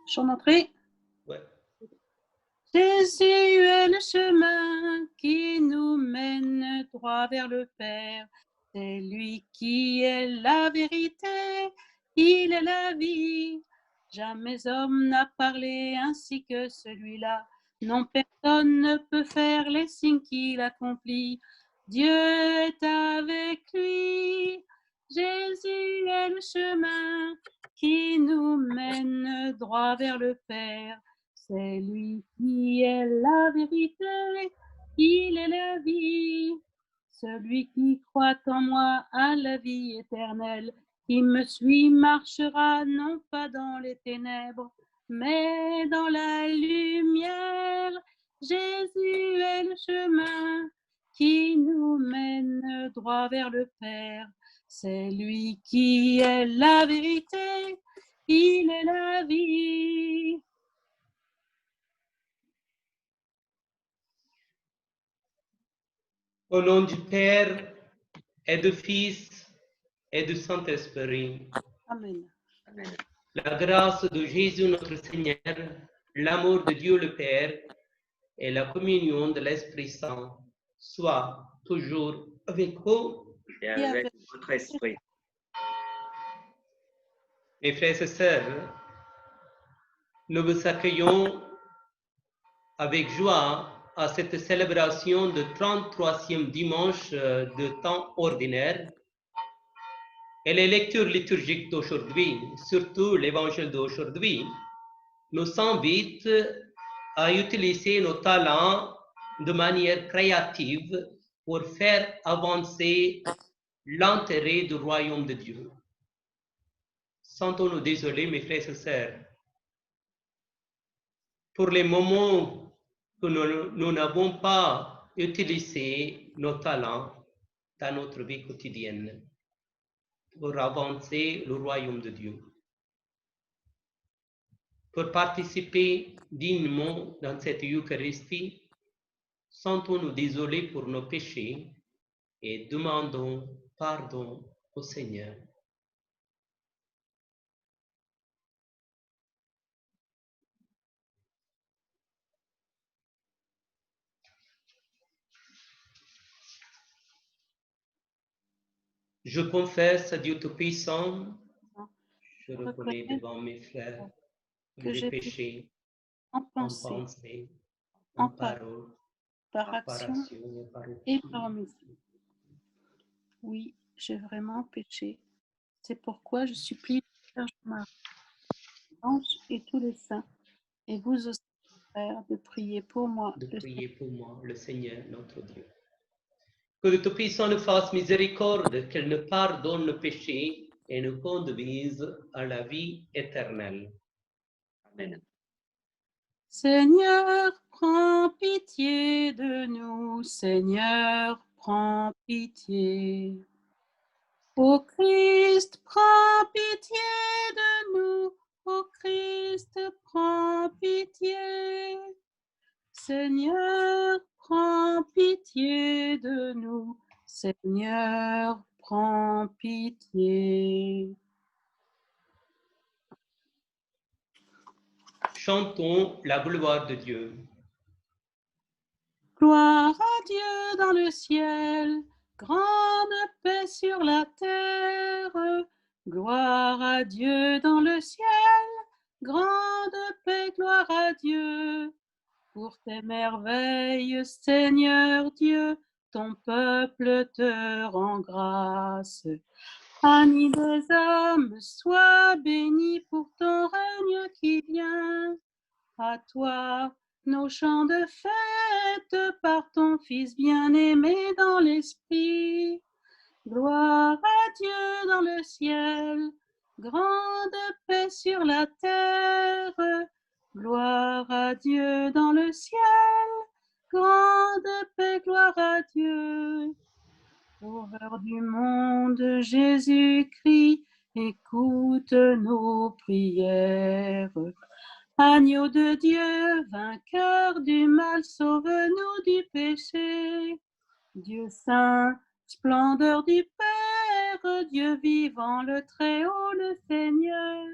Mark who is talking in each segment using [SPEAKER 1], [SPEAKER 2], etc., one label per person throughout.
[SPEAKER 1] Chant d'entrée.
[SPEAKER 2] Ouais.
[SPEAKER 1] Jésus est le chemin qui nous mène droit vers le Père. C'est lui qui est la vérité, il est la vie. Jamais homme n'a parlé ainsi que celui-là. Non, personne ne peut faire les signes qu'il accomplit. Dieu est avec lui. Jésus est le chemin qui nous mène droit vers le Père. C'est lui qui est la vérité, il est la vie. Celui qui croit en moi a la vie éternelle. Qui me suit marchera non pas dans les ténèbres, mais dans la lumière. Jésus est le chemin qui nous mène droit vers le Père. C'est lui qui est la vérité, il est la vie.
[SPEAKER 2] Au nom du Père et du Fils et du Saint-Esprit.
[SPEAKER 1] Amen.
[SPEAKER 3] Amen.
[SPEAKER 2] La grâce de Jésus notre Seigneur, l'amour de Dieu le Père et la communion de l'Esprit Saint soient toujours avec vous.
[SPEAKER 3] Et avec votre esprit.
[SPEAKER 2] Mes frères et sœurs, nous vous accueillons avec joie à cette célébration de 33e dimanche de temps ordinaire. Et les lectures liturgiques d'aujourd'hui, surtout l'évangile d'aujourd'hui, nous invitent à utiliser nos talents de manière créative pour faire avancer l'intérêt du royaume de Dieu. Sentons-nous désolés, mes frères et sœurs, pour les moments que nous n'avons pas utilisé nos talents dans notre vie quotidienne pour avancer le royaume de Dieu. Pour participer dignement dans cette Eucharistie, sentons-nous désolés pour nos péchés et demandons pardon au Seigneur. Je confesse à Dieu Tout-Puissant, je reconnais devant mes frères que j'ai péché
[SPEAKER 1] en
[SPEAKER 2] en
[SPEAKER 1] pensée,
[SPEAKER 2] pensée,
[SPEAKER 1] en
[SPEAKER 2] en parole,
[SPEAKER 1] par
[SPEAKER 2] par
[SPEAKER 1] action
[SPEAKER 2] action
[SPEAKER 1] et par omission. Oui, j'ai vraiment péché. C'est pourquoi je supplie la Vierge Marie, l'ange et tous les saints, et vous aussi, frères, de prier pour moi.
[SPEAKER 2] de prier pour moi, le Seigneur notre Dieu. Que le Tout-Puissant nous fasse miséricorde, qu'il nous pardonne nos péchés et nous conduise à la vie éternelle.
[SPEAKER 3] Amen.
[SPEAKER 1] Seigneur, prends pitié de nous. Seigneur, prends pitié. Ô Christ, prends pitié de nous. Ô Christ, prends pitié. Seigneur, prends pitié de nous. Seigneur, prends pitié.
[SPEAKER 2] Chantons la gloire de Dieu.
[SPEAKER 1] Gloire à Dieu dans le ciel, grande paix sur la terre. Gloire à Dieu dans le ciel, grande paix, gloire à Dieu. Pour tes merveilles, Seigneur Dieu, ton peuple te rend grâce. Ami des hommes, sois béni pour ton règne qui vient. À toi, nos chants de fête par ton Fils bien-aimé dans l'esprit. Gloire à Dieu dans le ciel, grande paix sur la terre. Gloire à Dieu dans le ciel, grande paix, gloire à Dieu. Sauveur du monde, Jésus-Christ, écoute nos prières. Agneau de Dieu, vainqueur du mal, sauve-nous du péché. Dieu saint, splendeur du Père, Dieu vivant, le Très-Haut, le Seigneur.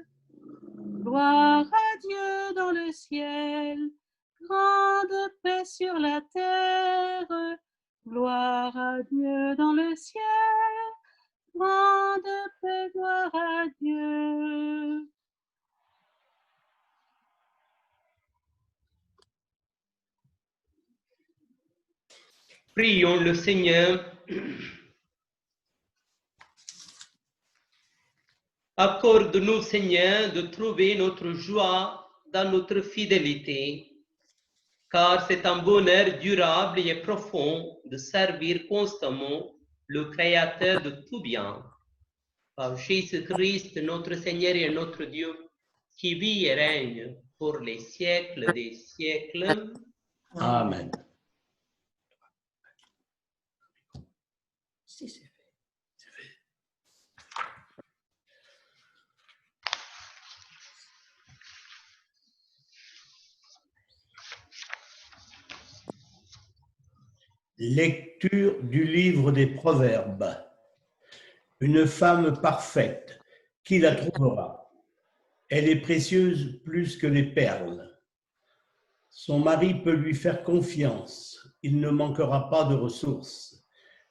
[SPEAKER 1] Gloire à Dieu dans le ciel, grande paix sur la terre. Gloire à Dieu dans le ciel, grande paix, gloire à Dieu.
[SPEAKER 2] Prions le Seigneur. Accorde-nous, Seigneur, de trouver notre joie dans notre fidélité, car c'est un bonheur durable et profond de servir constamment le Créateur de tout bien. Par Jésus-Christ, notre Seigneur et notre Dieu, qui vit et règne pour les siècles des siècles.
[SPEAKER 4] Amen.
[SPEAKER 5] Si, c'est fait.
[SPEAKER 4] Lecture du livre des Proverbes. Une femme parfaite, qui la trouvera? Elle est précieuse plus que les perles. Son mari peut lui faire confiance, il ne manquera pas de ressources.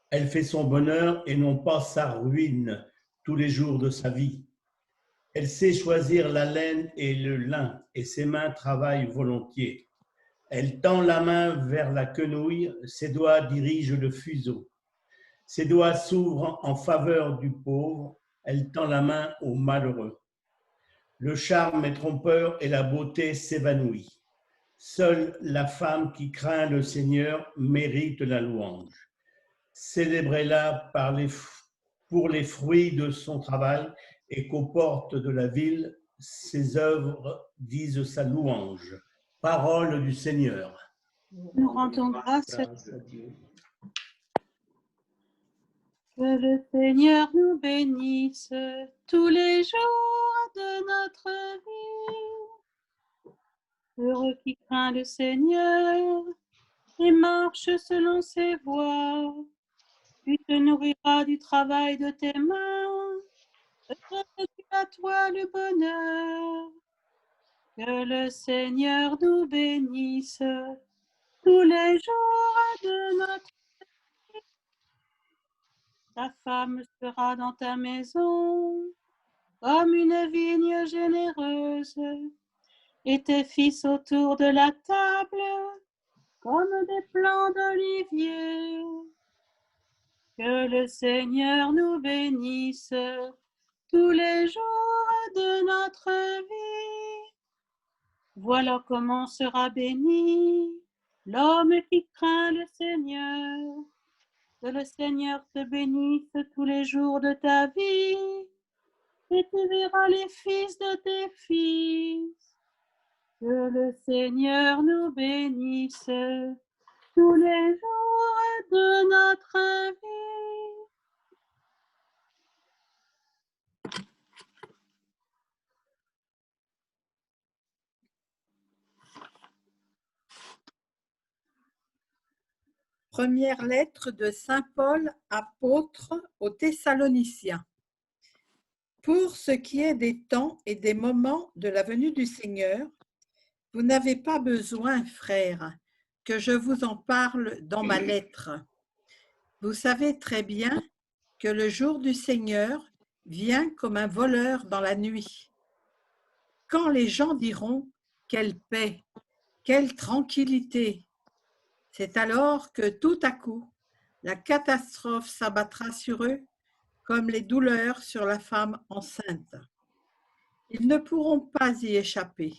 [SPEAKER 4] Elle fait son bonheur et non pas sa ruine tous les jours de sa vie. Elle sait choisir la laine et le lin et ses mains travaillent volontiers. Elle tend la main vers la quenouille, ses doigts dirigent le fuseau. Ses doigts s'ouvrent en faveur du pauvre, elle tend la main au malheureux. Le charme est trompeur et la beauté s'évanouit. Seule la femme qui craint le Seigneur mérite la louange. Célébrez-la pour les fruits de son travail et qu'aux portes de la ville, ses œuvres disent sa louange. Parole du Seigneur.
[SPEAKER 1] Nous rendons grâce à
[SPEAKER 2] Grâce à Dieu.
[SPEAKER 1] que le Seigneur nous bénisse tous les jours de notre vie. Heureux qui craint le Seigneur et marche selon ses voies. Tu te nourriras du travail de tes mains. Heureux à toi le bonheur. Que le Seigneur nous bénisse tous les jours de notre vie. Ta femme sera dans ta maison comme une vigne généreuse, et tes fils autour de la table comme des plants d'olivier. Que le Seigneur nous bénisse tous les jours de notre vie. Voilà comment sera béni l'homme qui craint le Seigneur. Que le Seigneur te bénisse tous les jours de ta vie, et tu verras les fils de tes fils. Que le Seigneur nous bénisse tous les jours de notre vie.
[SPEAKER 5] Première lettre de saint Paul, apôtre aux Thessaloniciens. Pour ce qui est des temps et des moments de la venue du Seigneur, vous n'avez pas besoin, frères, que je vous en parle dans ma lettre. Vous savez très bien que le jour du Seigneur vient comme un voleur dans la nuit. Quand les gens diront « quelle paix, quelle tranquillité », c'est alors que tout à coup, la catastrophe s'abattra sur eux comme les douleurs sur la femme enceinte. Ils ne pourront pas y échapper.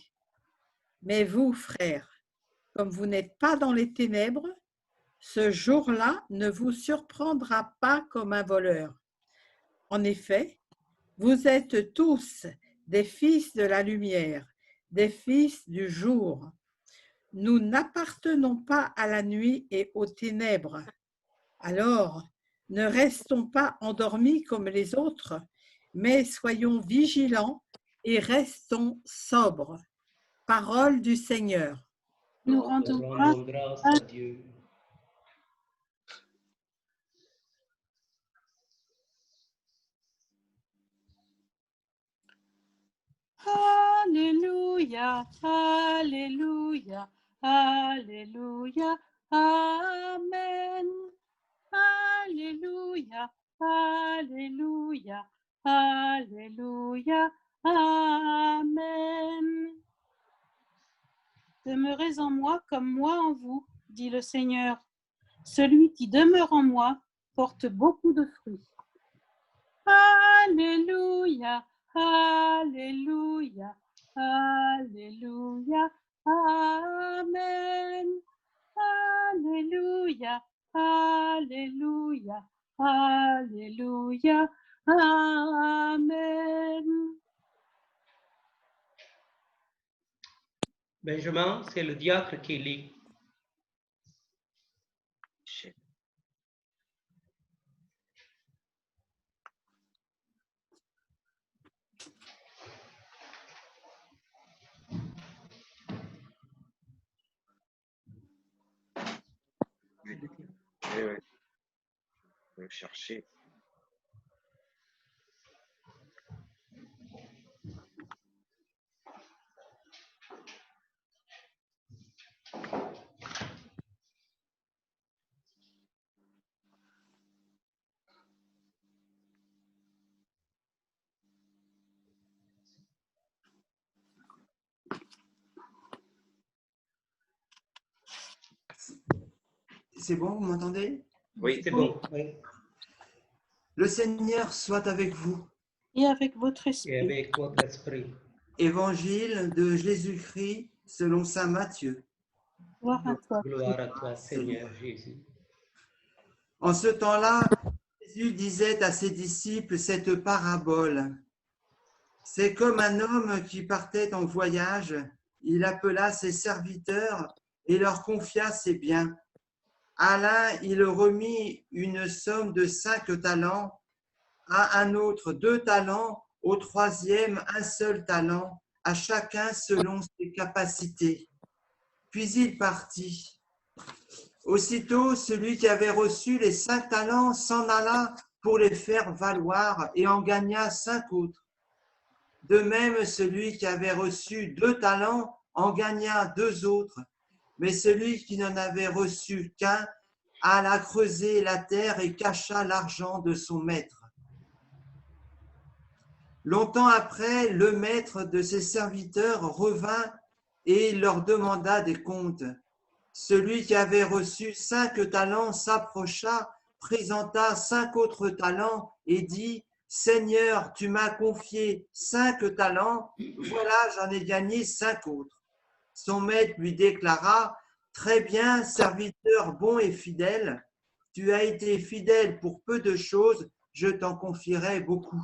[SPEAKER 5] Mais vous, frères, comme vous n'êtes pas dans les ténèbres, ce jour-là ne vous surprendra pas comme un voleur. En effet, vous êtes tous des fils de la lumière, des fils du jour. Nous n'appartenons pas à la nuit et aux ténèbres. Alors, ne restons pas endormis comme les autres, mais soyons vigilants et restons sobres. Parole du Seigneur.
[SPEAKER 1] Nous rendons
[SPEAKER 2] Rendons
[SPEAKER 1] grâce
[SPEAKER 2] grâce à Dieu.
[SPEAKER 1] Alléluia, Alléluia, Alléluia, Amen. Alléluia, Alléluia, Alléluia, Amen. Demeurez en moi comme moi en vous, dit le Seigneur. Celui qui demeure en moi porte beaucoup de fruits. Alléluia, Alléluia, Alléluia, Amen. Alléluia, Alléluia, Alléluia, Amen.
[SPEAKER 2] Benjamin, c'est le diacre qui lit.
[SPEAKER 3] Oui, oui. Je vais le chercher.
[SPEAKER 6] C'est bon, vous m'entendez?
[SPEAKER 3] Oui,
[SPEAKER 2] C'est bon. Oui.
[SPEAKER 6] Le Seigneur soit avec vous.
[SPEAKER 1] Et avec votre
[SPEAKER 2] Et
[SPEAKER 1] esprit.
[SPEAKER 2] avec votre esprit.
[SPEAKER 6] Évangile de Jésus-Christ selon saint Matthieu.
[SPEAKER 1] Gloire à toi.
[SPEAKER 2] Gloire à toi, Seigneur Jésus.
[SPEAKER 6] En ce temps-là, Jésus disait à ses disciples cette parabole. C'est comme un homme qui partait en voyage. Il appela ses serviteurs et leur confia ses biens. À l'un, il remit une somme de 5 talents, à un autre 2 talents, au troisième 1 seul talent, à chacun selon ses capacités. Puis il partit. Aussitôt, celui qui avait reçu les 5 talents s'en alla pour les faire valoir et en gagna 5 autres. De même, celui qui avait reçu 2 talents en gagna 2 autres. Mais celui qui n'en avait reçu qu'un alla creuser la terre et cacha l'argent de son maître. Longtemps après, le maître de ses serviteurs revint et leur demanda des comptes. Celui qui avait reçu 5 talents s'approcha, présenta 5 autres talents et dit « Seigneur, tu m'as confié 5 talents, voilà, j'en ai gagné 5 autres. » Son maître lui déclara « Très bien, serviteur bon et fidèle, tu as été fidèle pour peu de choses, je t'en confierai beaucoup.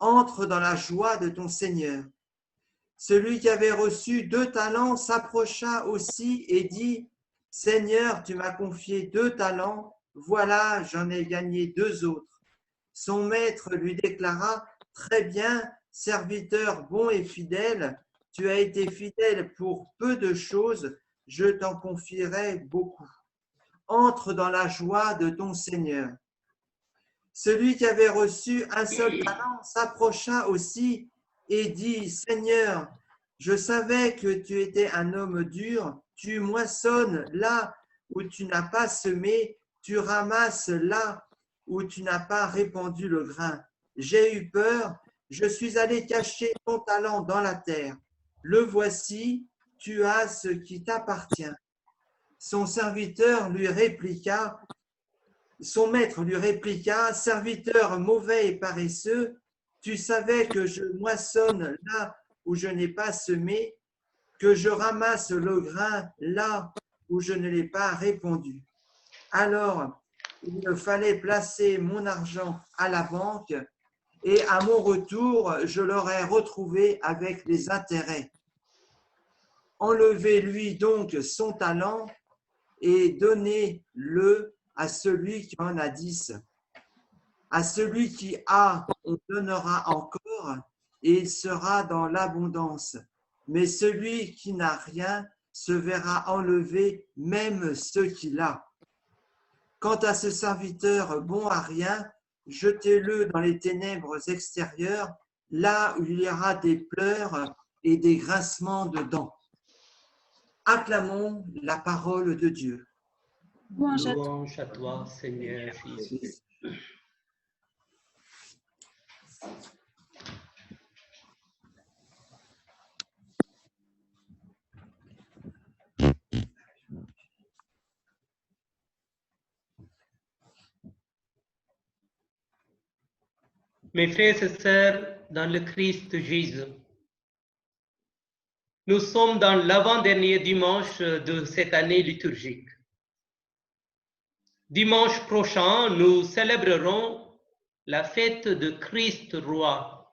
[SPEAKER 6] Entre dans la joie de ton Seigneur. » Celui qui avait reçu 2 talents s'approcha aussi et dit « Seigneur, tu m'as confié 2 talents, voilà, j'en ai gagné 2 autres. » Son maître lui déclara « Très bien, serviteur bon et fidèle, tu as été fidèle pour peu de choses, je t'en confierai beaucoup. Entre dans la joie de ton Seigneur. » Celui qui avait reçu 1 seul talent s'approcha aussi et dit « Seigneur, je savais que tu étais un homme dur, tu moissonnes là où tu n'as pas semé, tu ramasses là où tu n'as pas répandu le grain. J'ai eu peur, je suis allé cacher ton talent dans la terre. Le voici, tu as ce qui t'appartient. » Son serviteur lui répliqua, son maître lui répliqua, « Serviteur mauvais et paresseux, tu savais que je moissonne là où je n'ai pas semé, que je ramasse le grain là où je ne l'ai pas répandu. Alors, il fallait placer mon argent à la banque et à mon retour, je l'aurais retrouvé avec les intérêts. Enlevez-lui donc son talent et donnez-le à celui qui en a 10. À celui qui a, on donnera encore, et il sera dans l'abondance. Mais celui qui n'a rien se verra enlever même ce qu'il a. Quant à ce serviteur bon à rien, jetez-le dans les ténèbres extérieures, là où il y aura des pleurs et des grincements de dents. Acclamons la parole de Dieu.
[SPEAKER 1] Louange à toi.
[SPEAKER 2] Louange à toi, Seigneur Jésus. Mes frères et sœurs, dans le Christ Jésus, nous sommes dans l'avant-dernier dimanche de cette année liturgique. Dimanche prochain, nous célébrerons la fête de Christ Roi.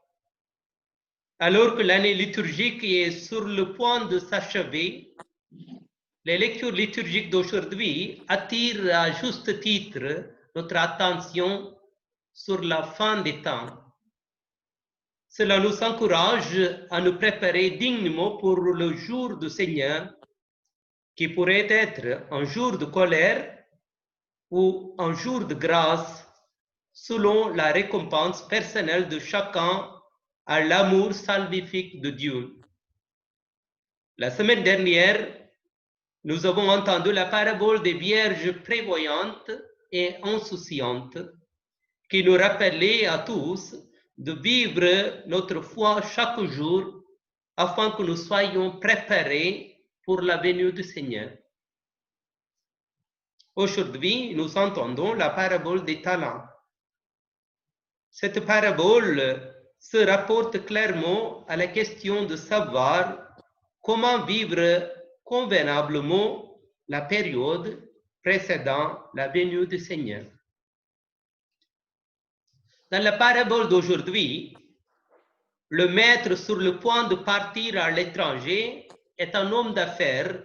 [SPEAKER 2] Alors que l'année liturgique est sur le point de s'achever, les lectures liturgiques d'aujourd'hui attirent à juste titre notre attention sur la fin des temps. Cela nous encourage à nous préparer dignement pour le jour du Seigneur, qui pourrait être un jour de colère ou un jour de grâce, selon la récompense personnelle de chacun à l'amour salvifique de Dieu. La semaine dernière, nous avons entendu la parabole des vierges prévoyantes et insouciantes, qui nous rappelait à tous de vivre notre foi chaque jour afin que nous soyons préparés pour la venue du Seigneur. Aujourd'hui, nous entendons la parabole des talents. Cette parabole se rapporte clairement à la question de savoir comment vivre convenablement la période précédant la venue du Seigneur. Dans la parabole d'aujourd'hui, le maître sur le point de partir à l'étranger est un homme d'affaires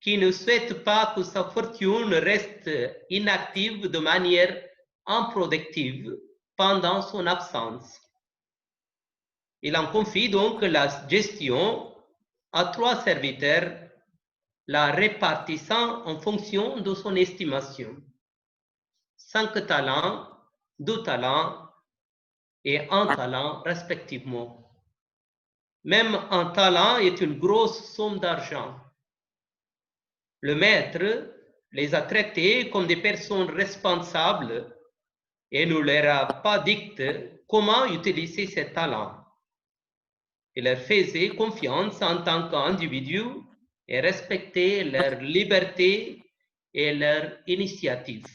[SPEAKER 2] qui ne souhaite pas que sa fortune reste inactive de manière improductive pendant son absence. Il en confie donc la gestion à 3 serviteurs, la répartissant en fonction de son estimation. 5 talents, 2 talents et 1 talent respectivement. Même un talent est une grosse somme d'argent. Le maître les a traités comme des personnes responsables et ne leur a pas dicté comment utiliser ces talents. Il leur faisait confiance en tant qu'individus et respectait leur liberté et leur initiative.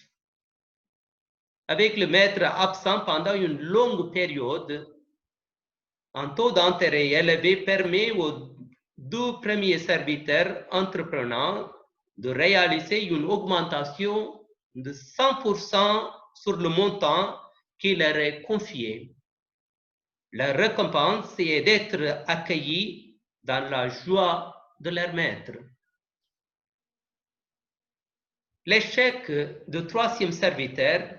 [SPEAKER 2] Avec le maître absent pendant une longue période, un taux d'intérêt élevé permet aux 2 premiers serviteurs entrepreneurs de réaliser une augmentation de 100% sur le montant qui leur est confié. La récompense est d'être accueillis dans la joie de leur maître. L'échec du 3e serviteur,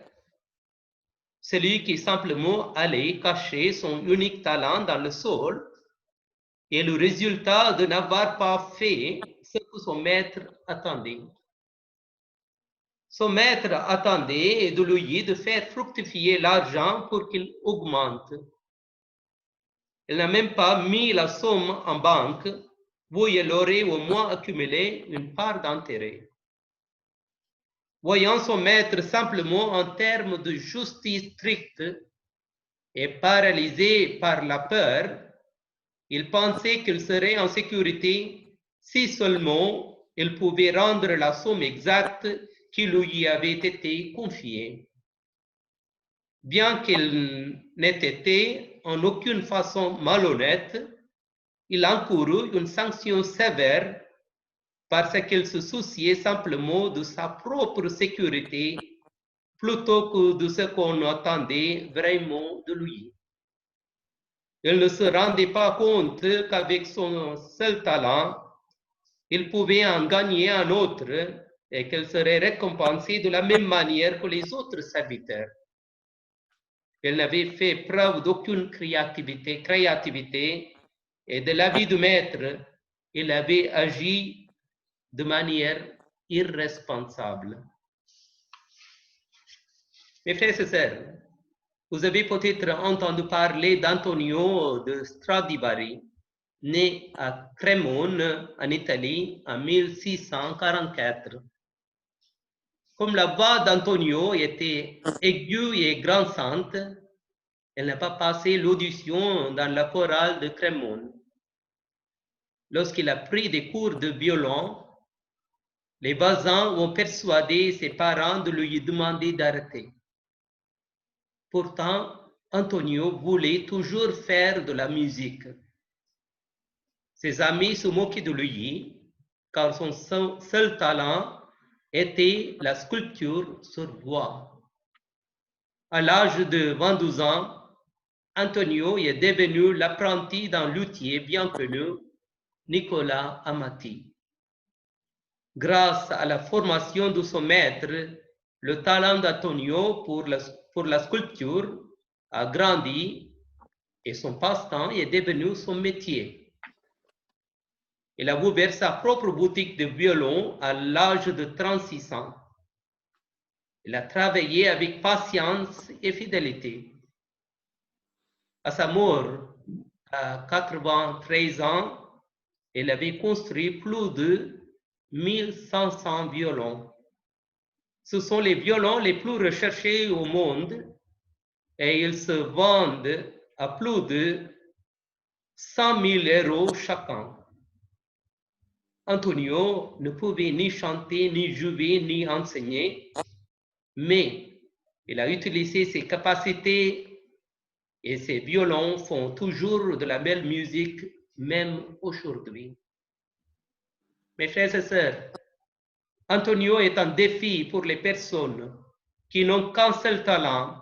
[SPEAKER 2] celui qui simplement allait cacher son unique talent dans le sol, est le résultat de n'avoir pas fait ce que son maître attendait. Son maître attendait de lui de faire fructifier l'argent pour qu'il augmente. Il n'a même pas mis la somme en banque où il aurait au moins accumulé une part d'intérêt. Voyant son maître simplement en termes de justice stricte et paralysé par la peur, il pensait qu'il serait en sécurité si seulement il pouvait rendre la somme exacte qui lui avait été confiée. Bien qu'il n'ait été en aucune façon malhonnête, il encourut une sanction sévère parce qu'il se souciait simplement de sa propre sécurité plutôt que de ce qu'on attendait vraiment de lui. Il ne se rendait pas compte qu'avec son seul talent, il pouvait en gagner un autre et qu'il serait récompensé de la même manière que les autres serviteurs. Il n'avait fait preuve d'aucune créativité et de l'avis du maître, il avait agi de manière irresponsable. Mes frères et sœurs, Vous avez peut-être entendu parler d'Antonio de Stradivari, né à Cremone, en Italie, en 1644. Comme la voix d'Antonio était aiguë et grinçante, elle n'a pas passé l'audition dans la chorale de Cremone. Lorsqu'il a pris des cours de violon, les voisins ont persuadé ses parents de lui demander d'arrêter. Pourtant, Antonio voulait toujours faire de la musique. Ses amis se moquaient de lui, car son seul talent était la sculpture sur bois. À l'âge de 22 ans, Antonio est devenu l'apprenti d'un luthier bien connu, Nicolas Amati. Grâce à la formation de son maître, le talent d'Antonio pour la sculpture a grandi et son passe-temps est devenu son métier. Il a ouvert sa propre boutique de violon à l'âge de 36 ans. Il a travaillé avec patience et fidélité. À sa mort, à 93 ans, il avait construit plus de 1500 violons. Ce sont les violons les plus recherchés au monde et ils se vendent à plus de 100 000 € chacun. Antonio ne pouvait ni chanter, ni jouer, ni enseigner, mais il a utilisé ses capacités et ses violons font toujours de la belle musique, même aujourd'hui. Mes frères et sœurs, Antonio est un défi pour les personnes qui n'ont qu'un seul talent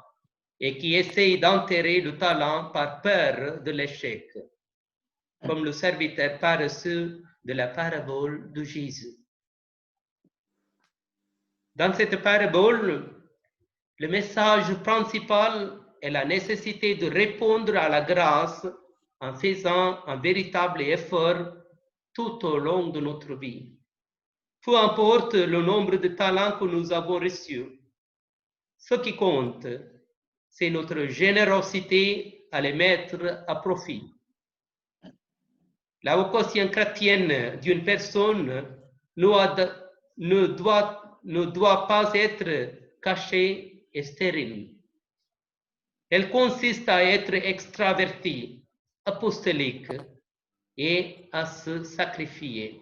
[SPEAKER 2] et qui essayent d'enterrer le talent par peur de l'échec, comme le serviteur paresseux de la parabole de Jésus. Dans cette parabole, le message principal est la nécessité de répondre à la grâce en faisant un véritable effort tout au long de notre vie. Peu importe le nombre de talents que nous avons reçus, ce qui compte, c'est notre générosité à les mettre à profit. La vocation chrétienne d'une personne ne doit pas être cachée et stérile. Elle consiste à être extraverti, apostolique et à se sacrifier.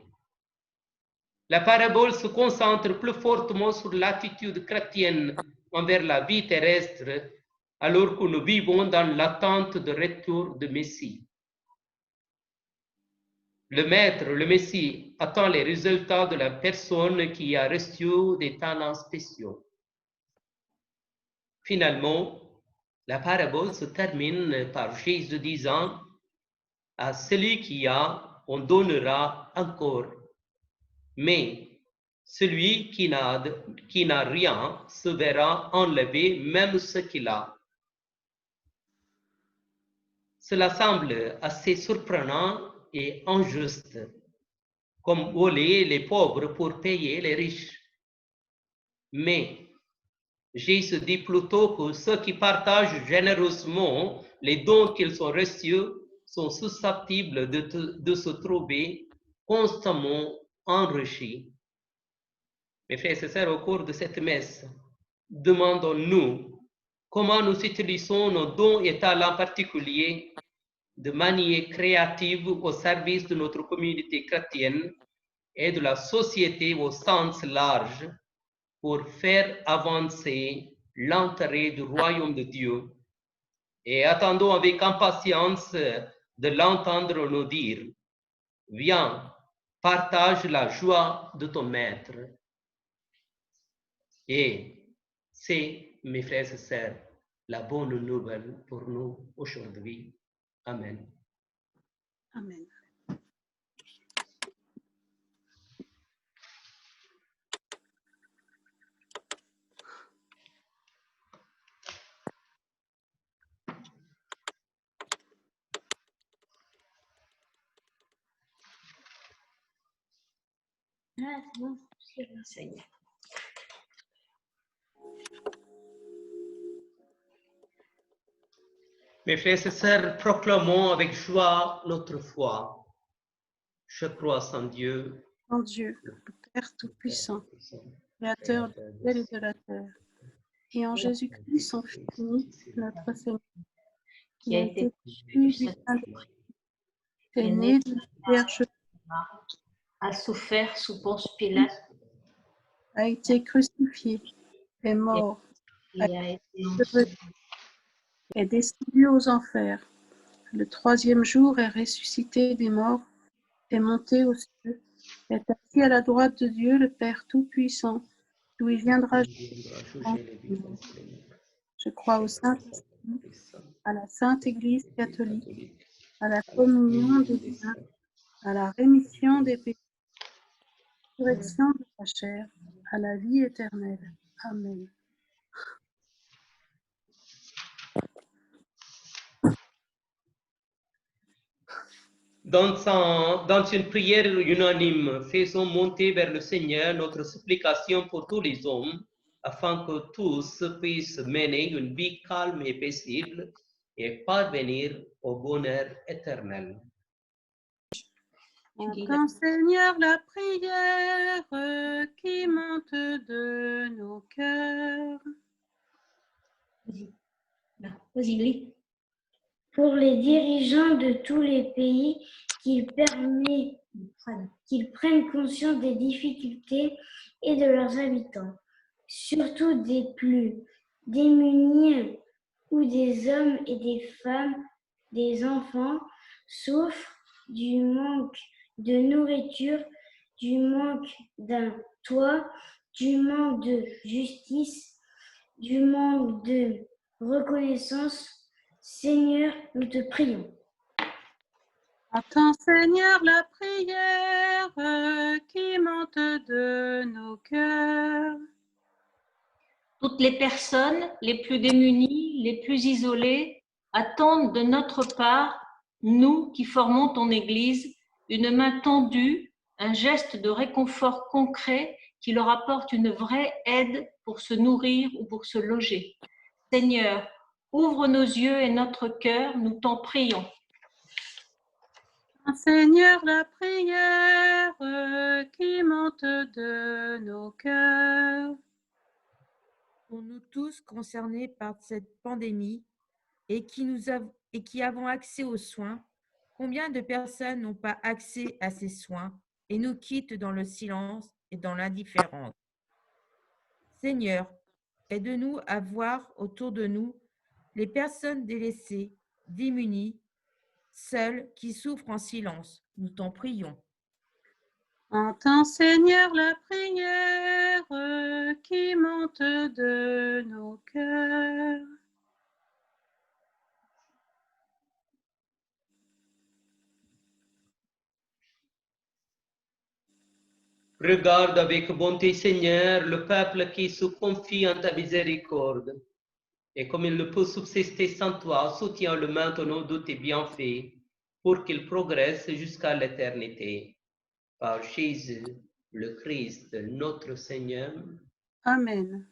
[SPEAKER 2] La parabole se concentre plus fortement sur l'attitude chrétienne envers la vie terrestre, alors que nous vivons dans l'attente de retour de Messie. Le Maître, le Messie, attend les résultats de la personne qui a reçu des talents spéciaux. Finalement, la parabole se termine par Jésus disant « À celui qui a, on donnera encore, mais celui qui n'a rien se verra enlever même ce qu'il a. » Cela semble assez surprenant et injuste, comme voler les pauvres pour payer les riches. Mais Jésus dit plutôt que ceux qui partagent généreusement les dons qu'ils ont reçus sont susceptibles de se trouver constamment enrichis. Mes frères et sœurs, au cours de cette messe, demandons-nous comment nous utilisons nos dons et talents particuliers de manière créative au service de notre communauté chrétienne et de la société au sens large pour faire avancer l'entrée du royaume de Dieu. Et attendons avec impatience de l'entendre nous dire, « Viens, partage la joie de ton maître. » Et c'est, mes frères et sœurs, la bonne nouvelle pour nous aujourd'hui. Amen.
[SPEAKER 1] Amen.
[SPEAKER 7] Ah, c'est bon, ça y est.
[SPEAKER 2] Mes frères et sœurs, proclamons avec joie notre foi. Je crois en Dieu,
[SPEAKER 1] En Dieu, le Père Tout-Puissant, Créateur du ciel et de la terre, et en Jésus-Christ, son Fils unique, notre Seigneur, qui a été conçu du Saint-Esprit, est né de la Vierge,
[SPEAKER 7] a souffert sous Ponce Pilate
[SPEAKER 1] a été crucifié, est mort,
[SPEAKER 7] et a été
[SPEAKER 1] est descendu aux enfers. Le troisième jour est ressuscité des morts, est monté aux cieux, est assis à la droite de Dieu, le Père Tout-Puissant, d'où il viendra. Je crois au Saint-Esprit, à la Sainte Église catholique, à la communion des saints, à la rémission des péchés, à la résurrection de la chair, à la vie éternelle. Amen.
[SPEAKER 2] Dans une prière unanime, faisons monter vers le Seigneur notre supplication pour tous les hommes, afin que tous puissent mener une vie calme et paisible et parvenir au bonheur éternel.
[SPEAKER 1] Entends, Seigneur, la prière qui monte de nos cœurs.
[SPEAKER 7] Vas-y, lis. Pour les dirigeants de tous les pays, qu'ils prennent conscience des difficultés et de leurs habitants, surtout des plus démunis où des hommes et des femmes, des enfants souffrent du manque de nourriture, du manque d'un toit, du manque de justice, du manque de reconnaissance. Seigneur, nous te prions.
[SPEAKER 1] Entends, Seigneur, la prière qui monte de nos cœurs.
[SPEAKER 7] Toutes les personnes les plus démunies, les plus isolées, attendent de notre part, nous qui formons ton Église, une main tendue, un geste de réconfort concret qui leur apporte une vraie aide pour se nourrir ou pour se loger. Seigneur, ouvre nos yeux et notre cœur, nous t'en prions.
[SPEAKER 1] Seigneur, la prière qui monte de nos cœurs.
[SPEAKER 8] Pour nous tous concernés par cette pandémie et qui avons accès aux soins, combien de personnes n'ont pas accès à ces soins et nous quittent dans le silence et dans l'indifférence? Seigneur, aide-nous à voir autour de nous les personnes délaissées, démunies, seules, qui souffrent en silence. Nous t'en prions.
[SPEAKER 1] Entends, Seigneur, la prière qui monte de nos cœurs.
[SPEAKER 2] Regarde avec bonté, Seigneur, le peuple qui se confie en ta miséricorde. Et comme il ne peut subsister sans toi, soutiens-le maintenant de tes bienfaits pour qu'il progresse jusqu'à l'éternité. Par Jésus, le Christ, notre Seigneur.
[SPEAKER 1] Amen.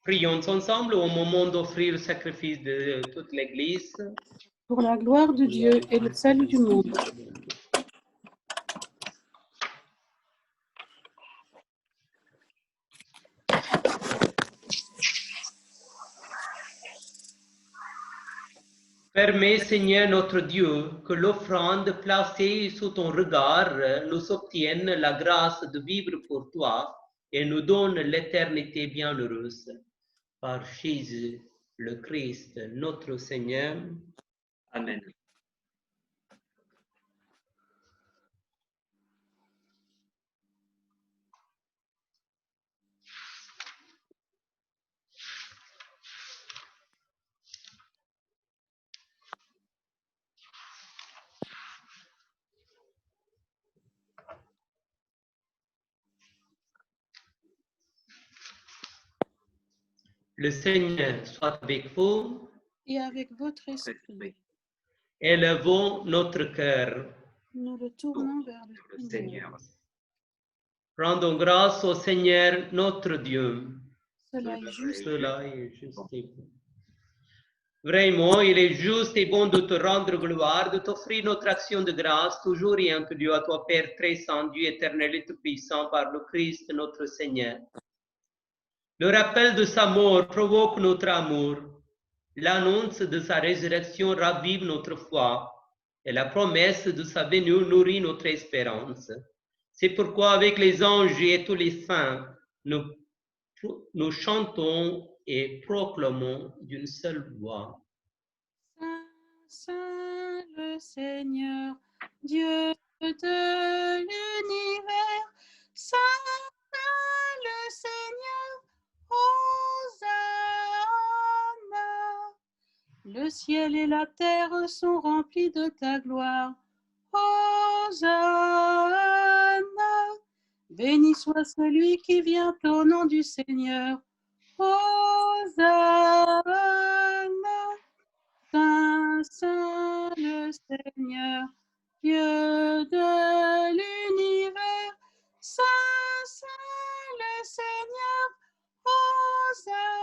[SPEAKER 2] Prions ensemble au moment d'offrir le sacrifice de toute l'Église.
[SPEAKER 1] Pour la gloire de Dieu et le salut du monde.
[SPEAKER 2] Permets, Seigneur notre Dieu, que l'offrande placée sous ton regard nous obtienne la grâce de vivre pour toi et nous donne l'éternité bienheureuse. Par Jésus, le Christ, notre Seigneur.
[SPEAKER 3] Amen.
[SPEAKER 2] Le Seigneur soit avec vous.
[SPEAKER 1] Et avec votre esprit,
[SPEAKER 2] Élevons notre cœur.
[SPEAKER 1] nous le tournons vers
[SPEAKER 3] Le
[SPEAKER 1] le Seigneur.
[SPEAKER 3] Seigneur,
[SPEAKER 2] Rendons grâce au Seigneur notre Dieu.
[SPEAKER 1] Cela est juste.
[SPEAKER 2] Cela est juste et bon. Vraiment, il est juste et bon de te rendre gloire, de t'offrir notre action de grâce, toujours et en Dieu, à toi, Père très saint, Dieu éternel et tout-puissant, par le Christ notre Seigneur. Le rappel de sa mort provoque notre amour. L'annonce de sa résurrection ravive notre foi. Et la promesse de sa venue nourrit notre espérance. C'est pourquoi, avec les anges et tous les saints, nous chantons et proclamons d'une seule voix.
[SPEAKER 1] Saint, Saint le Seigneur, Dieu de l'univers. Saint le Seigneur, Hosanna. Le ciel et la terre sont remplis de ta gloire. Hosanna. Béni soit celui qui vient au nom du Seigneur. Hosanna. Saint, Saint le Seigneur, Dieu de l'univers. Saint, Saint le Seigneur, Hosanna,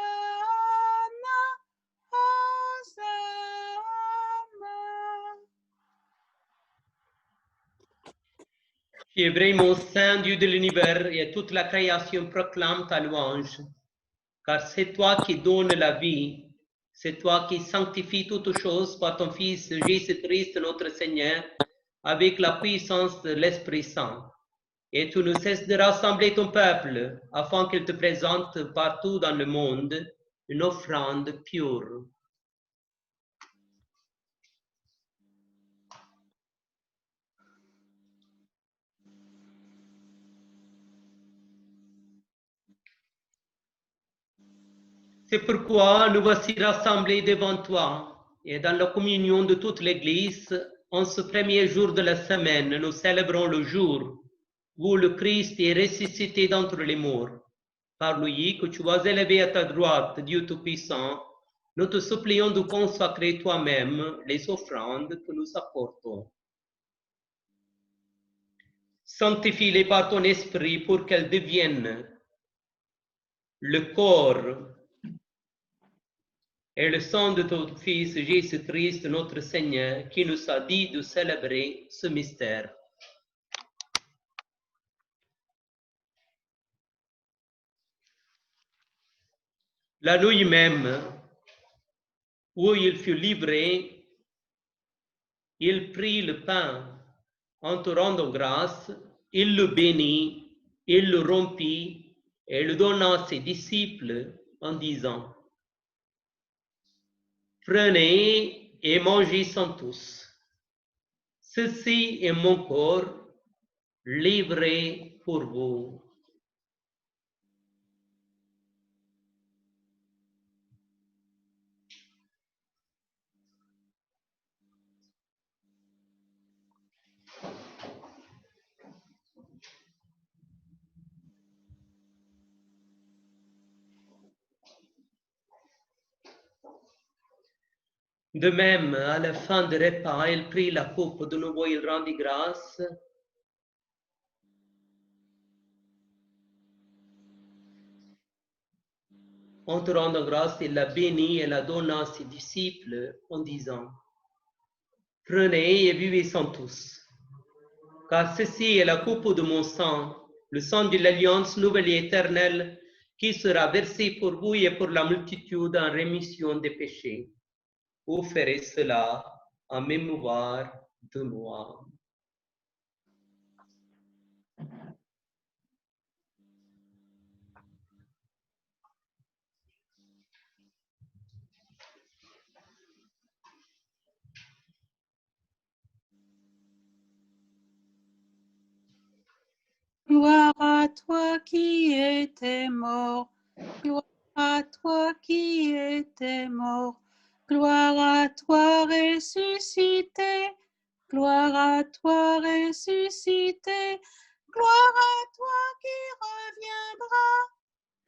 [SPEAKER 1] Hosanna.
[SPEAKER 2] Tu es vraiment saint, Dieu de l'univers, et toute la création proclame ta louange. Car c'est toi qui donnes la vie, c'est toi qui sanctifies toutes choses par ton Fils Jésus-Christ, notre Seigneur, avec la puissance de l'Esprit Saint. Et tu ne cesses de rassembler ton peuple, afin qu'il te présente partout dans le monde une offrande pure. C'est pourquoi nous voici rassemblés devant toi, et dans la communion de toute l'Église, en ce premier jour de la semaine, nous célébrons le jour où le Christ est ressuscité d'entre les morts. Par lui, que tu vas élevé à ta droite, Dieu Tout-Puissant, nous te supplions de consacrer toi-même les offrandes que nous apportons. Sanctifie-les par ton esprit pour qu'elles deviennent le corps et le sang de ton Fils Jésus-Christ, notre Seigneur, qui nous a dit de célébrer ce mystère. La nuit même, où il fut livré, il prit le pain en te rendant grâce, il le bénit, il le rompit et le donna à ses disciples en disant: Prenez et mangez-en tous. Ceci est mon corps livré pour vous. De même, à la fin du repas, il prit la coupe, de nouveau il rendit grâce. En te rendant grâce, il la bénit et la donna à ses disciples en disant, prenez et buvez-en tous, car ceci est la coupe de mon sang, le sang de l'alliance nouvelle et éternelle, qui sera versé pour vous et pour la multitude en rémission des péchés. Vous ferez cela en mémoire de moi.
[SPEAKER 1] Gloire à toi qui étais mort, gloire à toi qui étais mort, gloire à toi ressuscité, gloire à toi ressuscité, gloire à toi qui reviendra,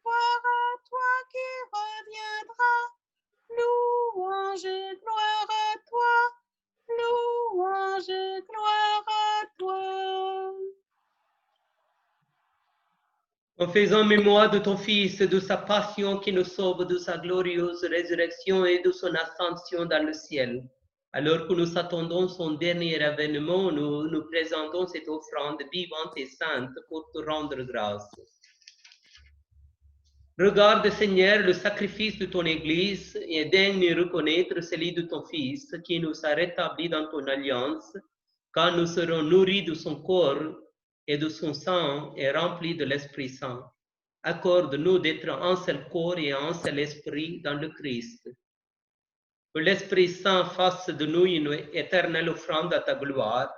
[SPEAKER 1] gloire à toi qui reviendra, louange et gloire à toi, louange et gloire à toi.
[SPEAKER 2] En faisant mémoire de ton Fils et de sa passion qui nous sauve, de sa glorieuse résurrection et de son ascension dans le ciel. Alors que nous attendons son dernier avènement, nous nous présentons cette offrande vivante et sainte pour te rendre grâce. Regarde, Seigneur, le sacrifice de ton Église et daigne reconnaître celui de ton Fils qui nous a rétablis dans ton alliance, quand nous serons nourris de son corps et de son sang et remplis de l'Esprit Saint. Accorde-nous d'être un seul corps et un seul esprit dans le Christ. Que l'Esprit Saint fasse de nous une éternelle offrande à ta gloire,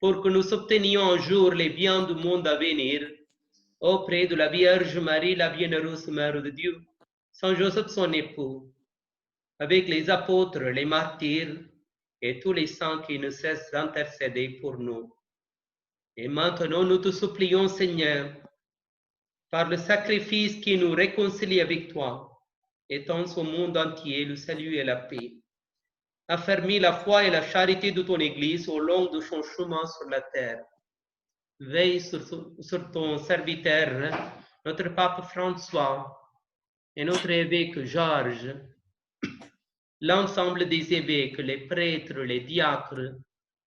[SPEAKER 2] pour que nous obtenions un jour les biens du monde à venir, auprès de la Vierge Marie, la bienheureuse Mère de Dieu, Saint Joseph son époux, avec les apôtres, les martyrs et tous les saints qui ne cessent d'intercéder pour nous. Et maintenant, nous te supplions, Seigneur, par le sacrifice qui nous réconcilie avec toi, étends au monde entier le salut et la paix. Affermis la foi et la charité de ton Église au long de son chemin sur la terre. Veille sur ton serviteur, notre pape François et notre évêque Georges, l'ensemble des évêques, les prêtres, les diacres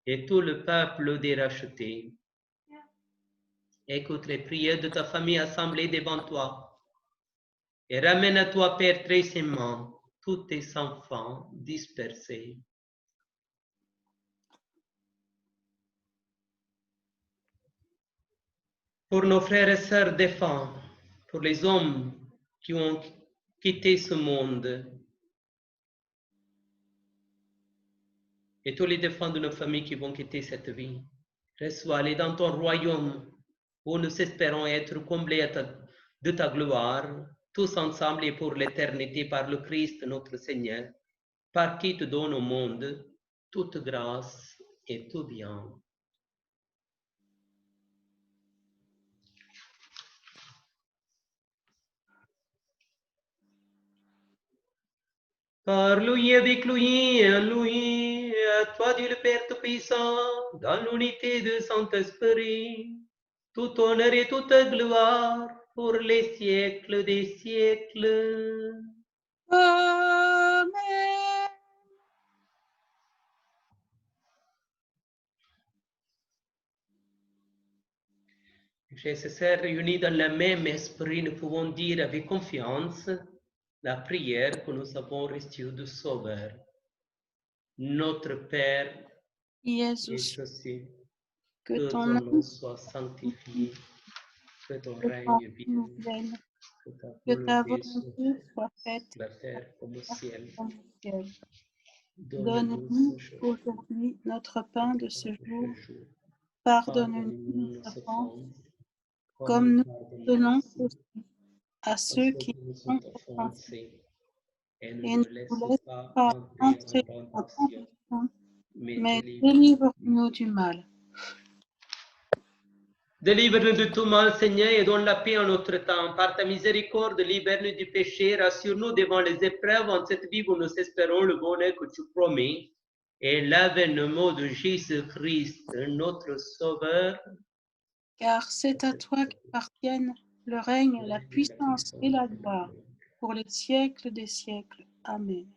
[SPEAKER 2] et tout le peuple des rachetés. Écoute les prières de ta famille assemblée devant toi et ramène à toi, Père très aimant, tous tes enfants dispersés. Pour nos frères et sœurs défunts, pour les hommes qui ont quitté ce monde et tous les défunts de nos familles qui vont quitter cette vie, reçois-les dans ton royaume où nous espérons être comblés de ta gloire, tous ensemble et pour l'éternité par le Christ notre Seigneur, par qui te donne au monde toute grâce et tout bien. Par lui, avec lui et en lui, à toi Dieu le Père Tout-Puissant, dans l'unité du Saint-Esprit, tout honneur et toute gloire pour les siècles des siècles.
[SPEAKER 1] Amen.
[SPEAKER 2] Frères et sœurs réunis dans le même esprit, nous pouvons dire avec confiance la prière que nous avons reçue du Sauveur. Notre Père,
[SPEAKER 1] Jésus,
[SPEAKER 2] Jésus,
[SPEAKER 1] que
[SPEAKER 2] que
[SPEAKER 1] ton
[SPEAKER 2] ton nom
[SPEAKER 1] nom
[SPEAKER 2] soit sanctifié, que ton
[SPEAKER 1] soit
[SPEAKER 2] règne vienne,
[SPEAKER 1] vienne,
[SPEAKER 2] que ta
[SPEAKER 1] que ta
[SPEAKER 2] volonté soit
[SPEAKER 1] volonté soit faite
[SPEAKER 2] sur la terre comme au ciel.
[SPEAKER 1] comme au ciel.
[SPEAKER 2] Donne-nous
[SPEAKER 1] Donne-nous
[SPEAKER 2] aujourd'hui
[SPEAKER 1] aujourd'hui notre pain de ce jour.
[SPEAKER 2] notre jour.
[SPEAKER 1] Pardonne-nous
[SPEAKER 2] Pardonne-nous
[SPEAKER 1] nos
[SPEAKER 2] nos
[SPEAKER 1] offenses,
[SPEAKER 2] offenses,
[SPEAKER 1] comme nous
[SPEAKER 2] pardonnons
[SPEAKER 1] pardonnons
[SPEAKER 2] aussi
[SPEAKER 1] aussi à
[SPEAKER 2] à
[SPEAKER 1] ceux
[SPEAKER 2] ceux
[SPEAKER 1] qui
[SPEAKER 2] qui nous
[SPEAKER 1] ont
[SPEAKER 2] ont
[SPEAKER 1] offensés.
[SPEAKER 2] offensés. Et ne
[SPEAKER 1] Et
[SPEAKER 2] nous
[SPEAKER 1] ne
[SPEAKER 2] laisse
[SPEAKER 1] nous laisse
[SPEAKER 2] pas
[SPEAKER 1] pas
[SPEAKER 2] entrer en
[SPEAKER 1] entrer en
[SPEAKER 2] tentation,
[SPEAKER 1] tentation,
[SPEAKER 2] mais
[SPEAKER 1] mais
[SPEAKER 2] délivre-nous.
[SPEAKER 1] délivre-nous du mal.
[SPEAKER 2] Délivre-nous de tout mal, Seigneur, et donne la paix en notre temps. Par ta miséricorde, libère-nous du péché, rassure-nous devant les épreuves en cette vie où nous espérons le bonheur que tu promets et l'avènement de Jésus-Christ, notre Sauveur.
[SPEAKER 1] Car c'est à toi qu'appartiennent le règne, la puissance et la gloire pour les siècles des siècles. Amen.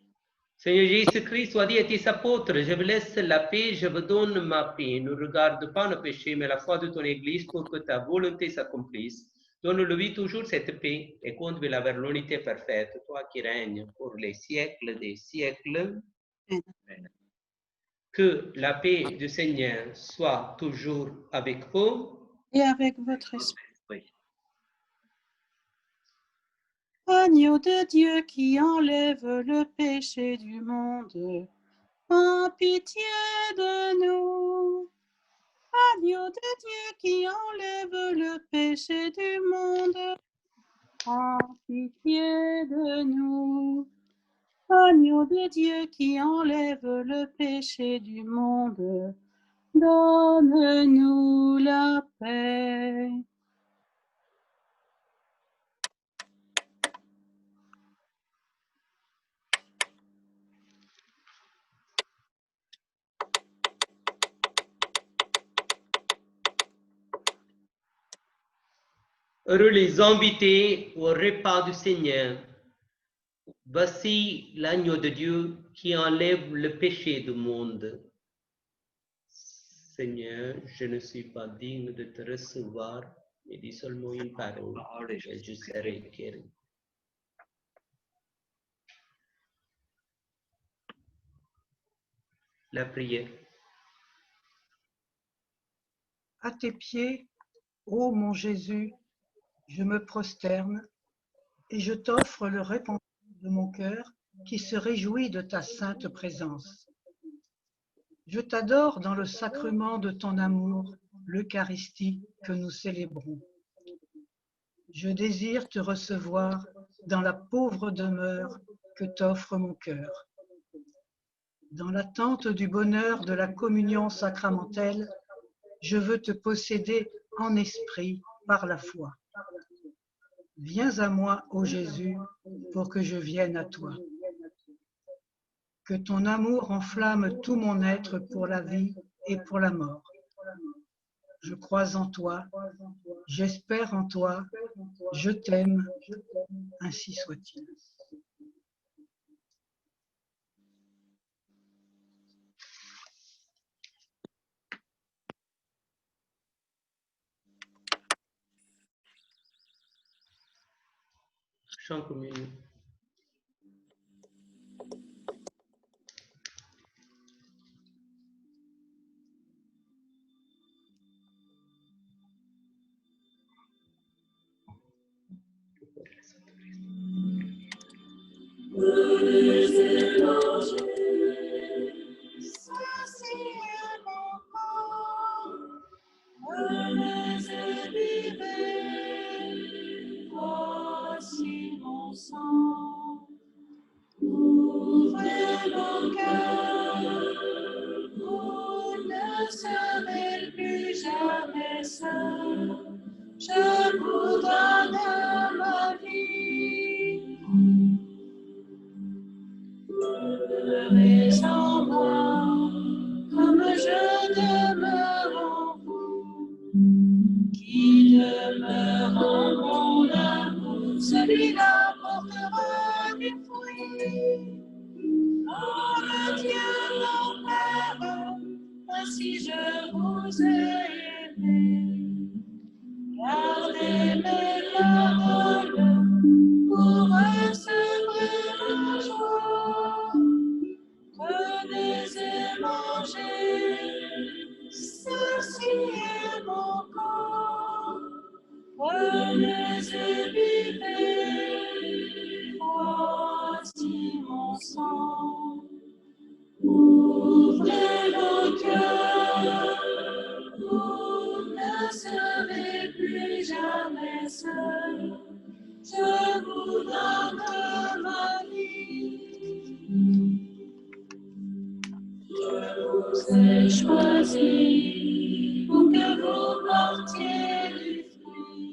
[SPEAKER 2] Seigneur Jésus-Christ, soit dit à tes apôtres, je vous laisse la paix, je vous donne ma paix. Ne regarde pas nos péchés, mais la foi de ton Église pour que ta volonté s'accomplisse. Donne-lui toujours cette paix et conduis-la vers l'unité parfaite, toi qui règnes pour les siècles des siècles.
[SPEAKER 1] Amen.
[SPEAKER 2] Que la paix du Seigneur soit toujours avec vous.
[SPEAKER 1] Et avec votre esprit.
[SPEAKER 3] Oui.
[SPEAKER 1] Agneau de Dieu qui enlève le péché du monde, en pitié de nous. Agneau de Dieu qui enlève le péché du monde, en pitié de nous. Agneau de Dieu qui enlève le péché du monde, donne-nous la paix.
[SPEAKER 2] Heureux les invités au repas du Seigneur. Voici l'agneau de Dieu qui enlève le péché du monde. Seigneur, je ne suis pas digne de te recevoir, mais dis seulement une parole et je serai guéri. La prière.
[SPEAKER 9] À tes pieds, ô mon Jésus, je me prosterne et je t'offre le repentir de mon cœur qui se réjouit de ta sainte présence. Je t'adore dans le sacrement de ton amour, l'Eucharistie que nous célébrons. Je désire te recevoir dans la pauvre demeure que t'offre mon cœur. Dans l'attente du bonheur de la communion sacramentelle, je veux te posséder en esprit par la foi. Viens à moi, ô Jésus, pour que je vienne à toi. Que ton amour enflamme tout mon être pour la vie et pour la mort. Je crois en toi, j'espère en toi, je t'aime, ainsi soit-il.
[SPEAKER 2] Chant communion.
[SPEAKER 1] Voici mon sang, ouvrez mon cœur, vous ne serez plus jamais seul, je vous donne ma vie. Demeurez en moi, comme je demeure en vous, qui demeure en mon amour, celui-là portera du fruit. Oh Dieu mon Père, ainsi je vous ai aimé. Gardez mes paroles pour recevoir la joie. Prenez et mangez, ceci est mon corps. Prenez et vivez, voici mon sang. Ouvrez vos cœurs, vous ne serez plus jamais seul. Je vous donne ma vie. Je vous ai choisi pour que vous portiez du fruit.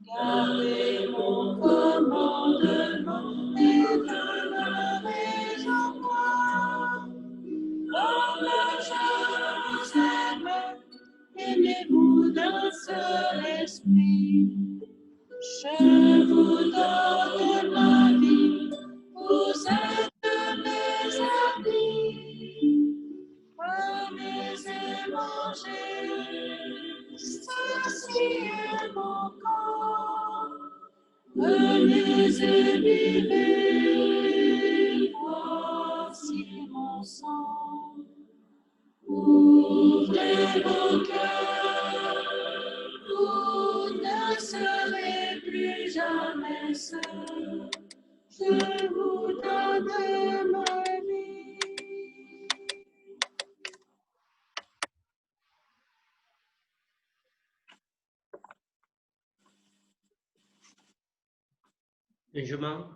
[SPEAKER 1] Gardez mon commandement et demeurez en moi. Comme je vous aime, aimez-vous d'un seul esprit. Je vous donne manger, ceci est mon corps. Venez et buvez, voici mon sang. Ouvrez vos cœurs, vous ne serez plus jamais seuls. Je vous donne ma vie.
[SPEAKER 2] Benjamin,